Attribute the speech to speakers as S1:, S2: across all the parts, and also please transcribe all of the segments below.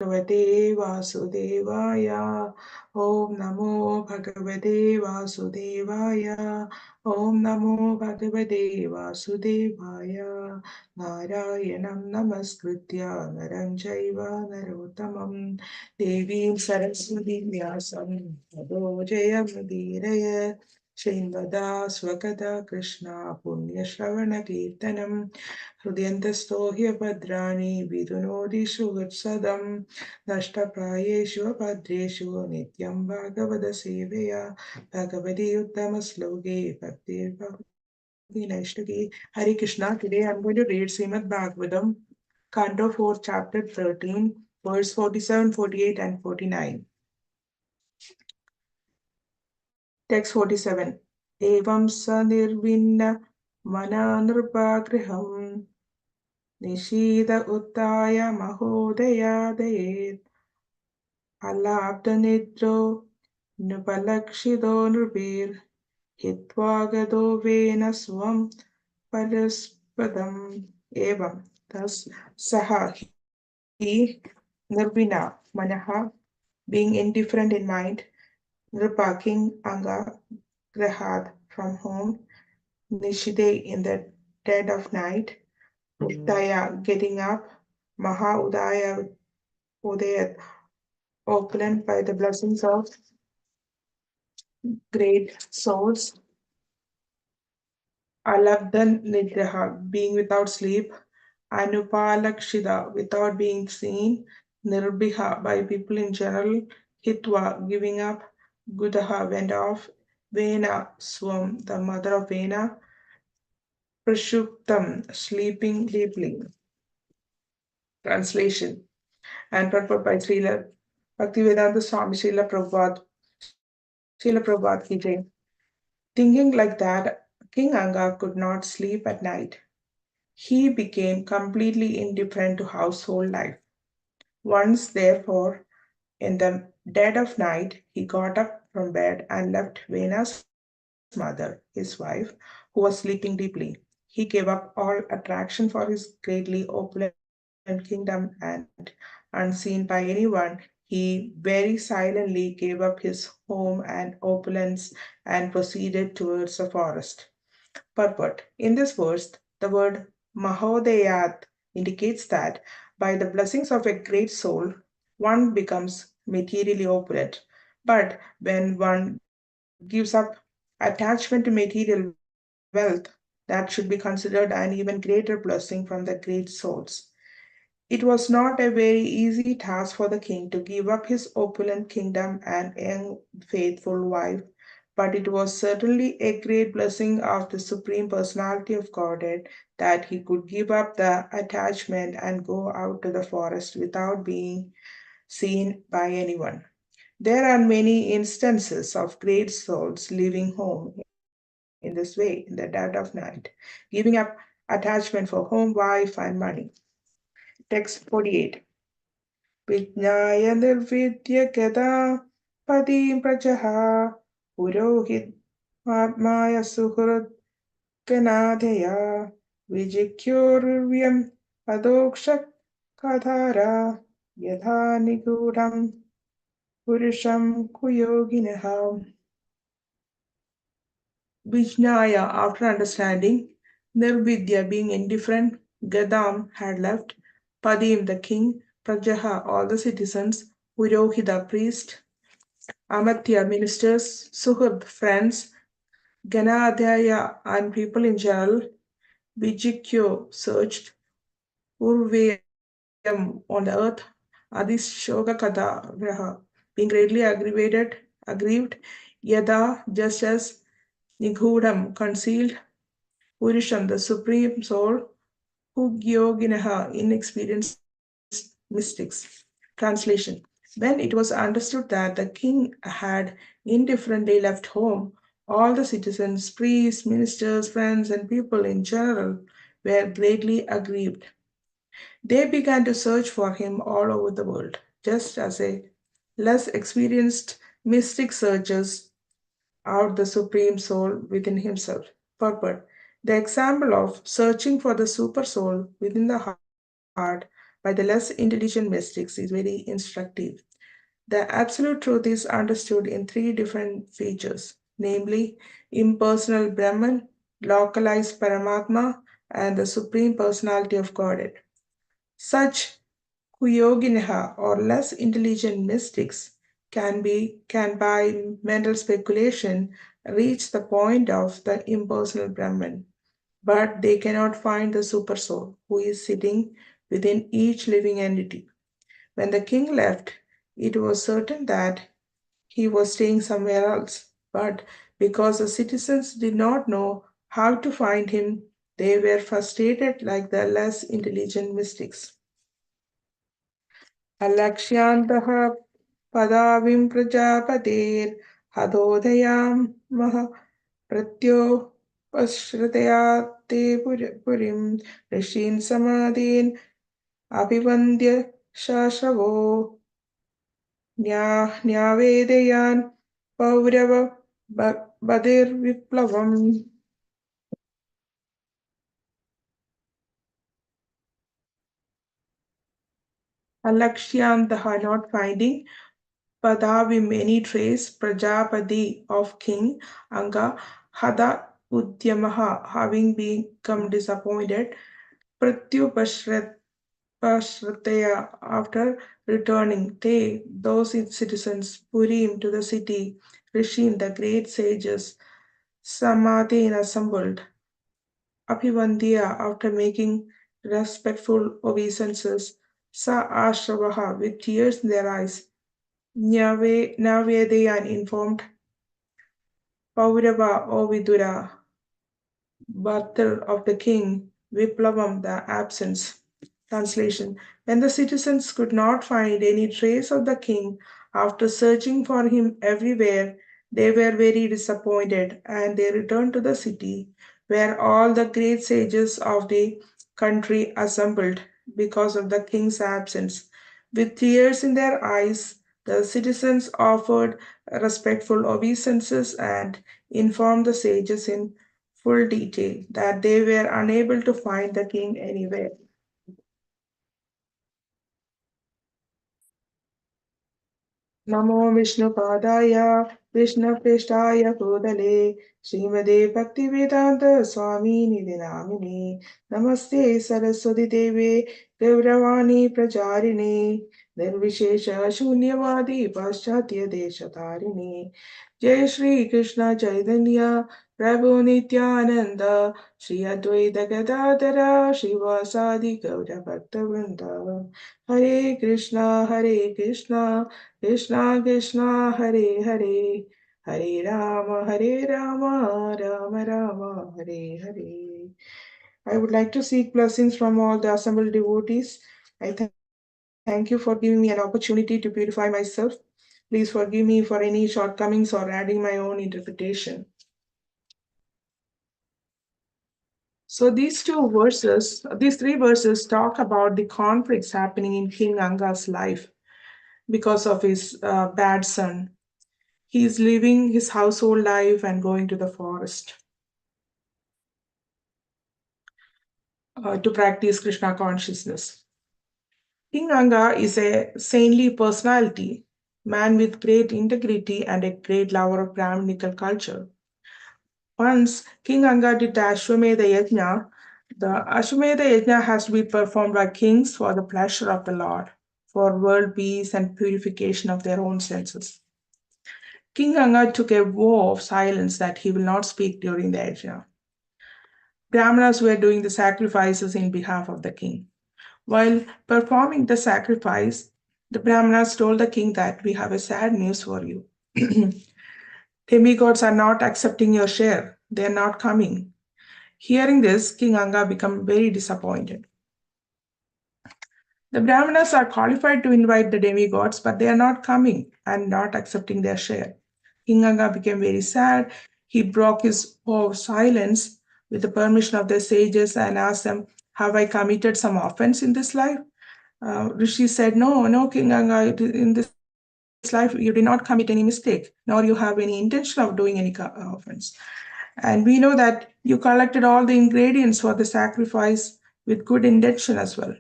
S1: Bhagavate Vasudevaya. Om Namo Bhagavate Vasudevaya. Om Namo Bhagavate Vasudevaya. Narayanam Namaskritya Naram Chaiva Narottamam Devim Saraswati Vyasam Tado Jayamudiraya Srimvada Swakata Krishna Punya Shravana Kirtanam हृदयन्तस्थो ह्यभद्राणि विदुनोदिषु वत्सदं नष्टप्रायेषु भद्रेषु नित्यं भागवतसेवया भगवति उत्तमश्लोके भक्तिर्भवति नैष्टिकी. Hare Krishna. Today I'm going to read Srimad Bhagavatam, Canto 4, Chapter 13, verse 47, 48, and 49. Text 47. Evam sa nirvinna mana nirpagriham निशीद उत्थाय महोदयादयेत् अलाब्धनिद्रो नुपलक्षितो नृभिर् हित्वा गतो when स्वं परस्पदम् एवं thus saha he nirvina manaha being indifferent in mind nripa king anga grahad from home nishide in the dead of night Uddaya getting up, Maha Udayat opulent by the blessings of great souls, Alabdan Nidraha being without sleep, Anupalakshida without being seen, Nirbhiha by people in general, Hitwa giving up, Gudaha went off, Vena Swam the mother of Vena, Prashuptam sleeping deeply. Translation and purport by Srila Bhaktivedanta Swami Srila Prabhupada Ki Jai. Thinking like that, King Anga could not sleep at night. He became completely indifferent to household life. Once, therefore, in the dead of night, he got up from bed and left Vena's mother, his wife, who was sleeping deeply. He gave up all attraction for his greatly opulent kingdom and, unseen by anyone, he very silently gave up his home and opulence and proceeded towards the forest. Purport. In this verse, the word Mahodayat indicates that by the blessings of a great soul, one becomes materially opulent. But when one gives up attachment to material wealth, that should be considered an even greater blessing from the great souls. It was not a very easy task for the king to give up his opulent kingdom and young faithful wife, but it was certainly a great blessing of the Supreme Personality of Godhead that he could give up the attachment and go out to the forest without being seen by anyone. There are many instances of great souls leaving home in this way in the dead of night, giving up attachment for home, wife, and money. Text 48. विज्ञाय निर्विद्य गदा पदीं प्रजः पुरोहितमात्माय सुहृद्गणाधया विजिख्योर्व्यम् अदोक्षकधारा यथा निगूढं पुरुषं कुयोगिनः. Vijnaya, after understanding, Nirvidya, being indifferent, Gadam had left, Padim, the king, Prajaha, all the citizens, Purohita, priest, Amatya, ministers, Suhud, friends, Ganadhyaya, and people in general, Vijikyo, searched, Urvayam, on the earth, Adishogakada, being greatly aggrieved, Yada, just as Nighudam, concealed, Purisham, the supreme soul, Hugyoginaha, inexperienced mystics. Translation. When it was understood that the king had indifferently left home, all the citizens, priests, ministers, friends, and people in general were greatly aggrieved. They began to search for him all over the world, just as a less experienced mystic searches out the supreme soul within himself. Purport. The example of searching for the super soul within the heart by the by the less intelligent mystics is very instructive. The absolute truth is understood in three different features, namely impersonal Brahman, localized Paramatma, and the Supreme Personality of Godhead. Such Kuyoginaha or less intelligent mystics can by mental speculation reach the point of the impersonal Brahman, but they cannot find the supersoul who is sitting within each living entity. When the king left, it was certain that he was staying somewhere else, but because the citizens did not know how to find him, they were frustrated like the less intelligent mystics. अलक्ष्यान्तः पदाविं प्रजापतेर्हदोदयामः प्रत्योपश्रुतया ते पुरीं ऋषीन् समादीन् अभिवन्द्य शाश्रवो न्यावेदयान् Paurav बधिर्विप्लवम्. Alakshyantah, not finding, Padavim, any trace, Prajapati of King Anga, Hada Udyamaha, having become disappointed, Pratyupashrataya, after returning, they, those citizens, Purim to the city, Rishin, the great sages, Samadhin assembled, Abhivandya, after making respectful obeisances, Sa Ashravaha, with tears in their eyes, Nyavedayan informed Paurava or Vidura, battle of the king, Viplavam, the absence. Translation. When the citizens could not find any trace of the king after searching for him everywhere, they were very disappointed and they returned to the city where all the great sages of the country assembled because of the king's absence. With tears in their eyes, the citizens offered respectful obeisances and informed the sages in full detail that they were unable to find the king anywhere. नमो विष्णुपादाय कृष्णपृष्ठाय भूतले श्रीमदे भक्तिवेदान्त स्वामिनिधि नामिने नमस्ते सरस्वती देवे गौरवाणी प्रचारिणे निर्विशेष शून्यवादी पाश्चात्य देशतारिणे जय श्री कृष्ण चैतन्य प्रभु नित्यानंद श्री अद्वैत गदाधर श्रीवासादि गौर भक्तवृंद हरे Krishna Krishna Krishna Hare Hare Hare Rama Rama Rama Hare Hare. I would like to seek blessings from all the assembled devotees. I thank you for giving me an opportunity to purify myself. Please forgive me for any shortcomings or adding my own interpretation. So these three verses talk about the conflicts happening in King Anga's life because of his bad son. He is living his household life and going to the forest to practice Krishna consciousness. King Anga is a saintly personality, man with great integrity and a great lover of Brahminical culture. Once King Anga did the Ashwamedha Yajna. The Ashwamedha Yajna has to be performed by kings for the pleasure of the Lord, for world peace and purification of their own senses. King Anga took a vow of silence that he will not speak during the yajna. Brahmanas were doing the sacrifices in behalf of the king. While performing the sacrifice, the Brahmanas told the king that we have a sad news for you. Demigods are not accepting your share. They are not coming. Hearing this, King Anga became very disappointed. The Brahmanas are qualified to invite the demigods, but they are not coming and not accepting their share. King Anga became very sad. He broke his vow of silence with the permission of the sages and asked them, have I committed some offense in this life? Rishi said, no, King Anga, in this life you did not commit any mistake, nor you have any intention of doing any offense. And we know that you collected all the ingredients for the sacrifice with good intention as well.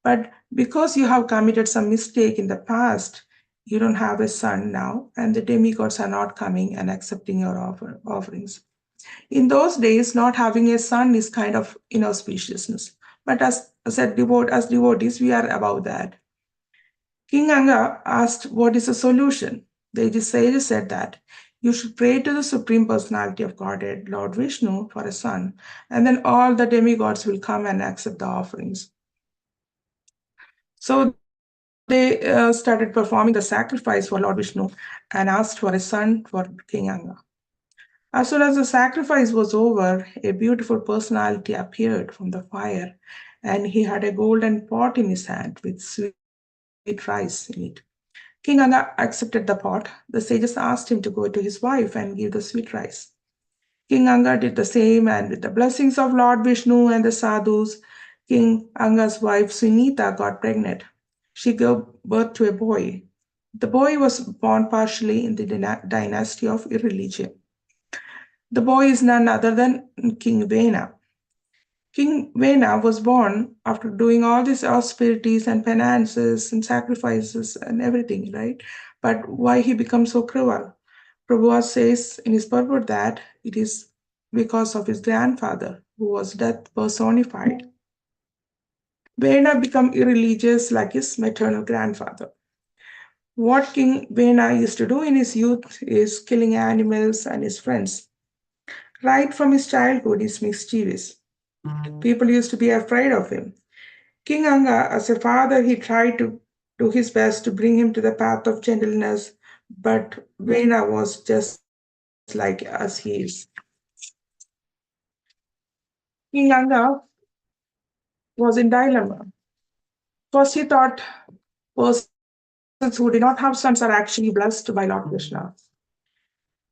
S1: But Because you have committed some mistake in the past, you don't have a son now, and the demigods are not coming and accepting your offerings. In those days, not having a son is kind of inauspiciousness. But as devotees, we are above that. King Anga asked, "What is the solution?" The sages said that you should pray to the Supreme Personality of Godhead, Lord Vishnu, for a son, and then all the demigods will come and accept the offerings. So they started performing the sacrifice for Lord Vishnu and asked for a son for King Anga. As soon as the sacrifice was over, a beautiful personality appeared from the fire, and he had a golden pot in his hand with sweet rice in it. King Anga accepted the pot. The sages asked him to go to his wife and give the sweet rice. King Anga did the same, and with the blessings of Lord Vishnu and the sadhus, King Anga's wife Sunita got pregnant. She gave birth to a boy. The boy was born partially in the dynasty of irreligion. The boy is none other than King Vena. King Vena was born after doing all these austerities and penances and sacrifices and everything, right? But why he becomes so cruel? Prabhupada says in his purport that it is because of his grandfather, who was death personified. Vena became irreligious like his maternal grandfather. What King Vena used to do in his youth is killing animals and his friends. Right from his childhood, he's mischievous. People used to be afraid of him. King Anga, as a father, he tried to do his best to bring him to the path of gentleness, but Vena was just like as he is. King Anga was in dilemma. First, he thought persons who did not have sons are actually blessed by Lord Krishna.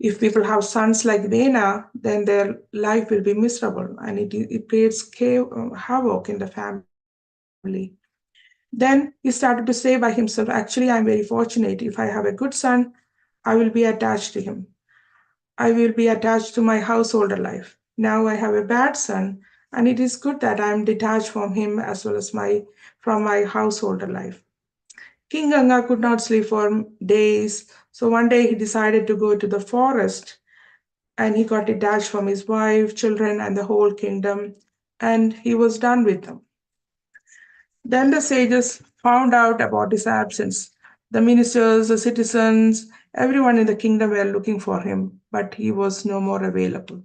S1: If people have sons like Vena, then their life will be miserable and it creates havoc in the family. Then he started to say by himself, actually, I'm very fortunate. If I have a good son, I will be attached to him. I will be attached to my householder life. Now I have a bad son, and it is good that I am detached from him as well as from my householder life. King Ganga could not sleep for days, so one day he decided to go to the forest and he got detached from his wife, children, and the whole kingdom, and he was done with them. Then the sages found out about his absence. The ministers, the citizens, everyone in the kingdom were looking for him, but he was no more available.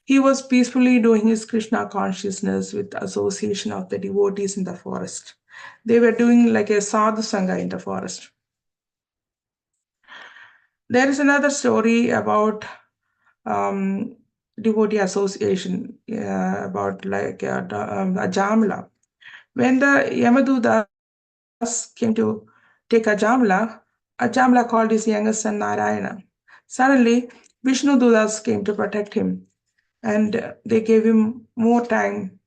S1: He was peacefully doing his Krishna consciousness with association of the devotees in the forest. They were doing like a sadhu sangha in the forest. There is another story about devotee association, about like a Jamla. When the Yamadudas came to take Ajamla called his youngest son Narayana. Suddenly, Vishnu Dudas came to protect him, and they gave him more time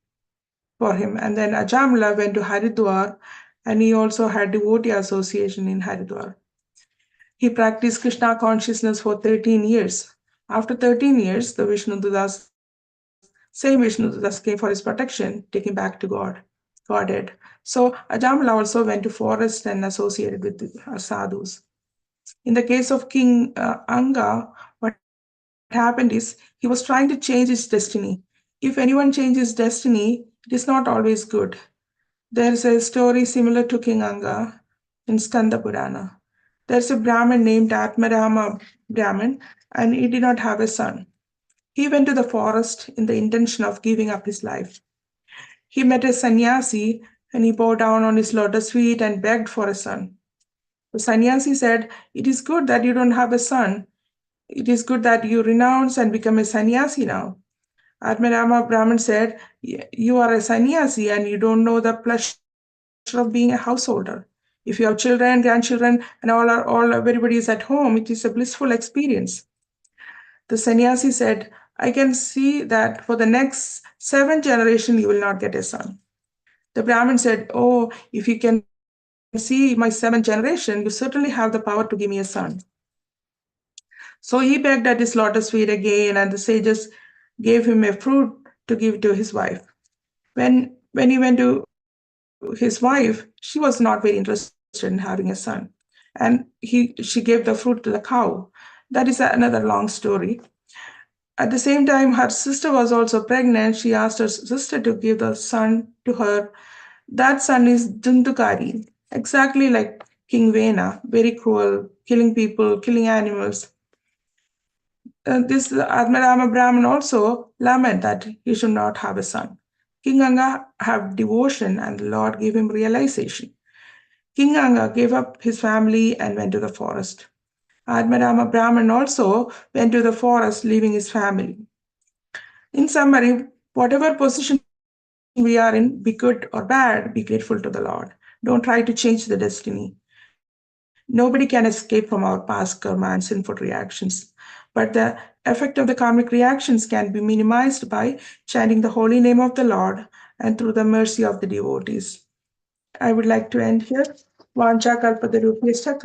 S1: for him. And then Ajamla went to Haridwar, and he also had devotee association in Haridwar. He practiced Krishna consciousness for 13 years. After 13 years, the same Vishnu Dudas came for his protection, take him back to Godhead. So Ajamala also went to forest and associated with the sadhus. In the case of King Anga, what happened is he was trying to change his destiny. If anyone changes destiny, it is not always good. There is a story similar to King Anga in Skanda Purana. There's a Brahmin named Atmarama Brahmin, and he did not have a son. He went to the forest in the intention of giving up his life. He met a sannyasi and he bowed down on his lotus feet and begged for a son. The sannyasi said, "It is good that you don't have a son. It is good that you renounce and become a sannyasi now." Atmarama Brahmin said, "You are a sannyasi and you don't know the pleasure of being a householder. If you have children, grandchildren, and everybody is at home, it is a blissful experience." The sannyasi said, "I can see that for the next 7 generations you will not get a son." The Brahmin said, "Oh, if you can see my 7th generation, you certainly have the power to give me a son." So he begged at his lotus feet again, and the sages gave him a fruit to give to his wife. When he went to his wife, she was not very interested in having a son. And she gave the fruit to the cow. That is another long story. At the same time, her sister was also pregnant. She asked her sister to give the son to her. That son is Dundukari, exactly like King Vena, very cruel, killing people, killing animals. This Admirama Brahman also lament that he should not have a son. King Anga have devotion and the Lord gave him realization. King Anga gave up his family and went to the forest. Admirama Brahman also went to the forest, leaving his family. In summary, whatever position we are in, be good or bad, be grateful to the Lord. Don't try to change the destiny. Nobody can escape from our past karma and sinful reactions. But the effect of the karmic reactions can be minimized by chanting the holy name of the Lord and through the mercy of the devotees. I would like to end here. Vancha kalpatarubhyascha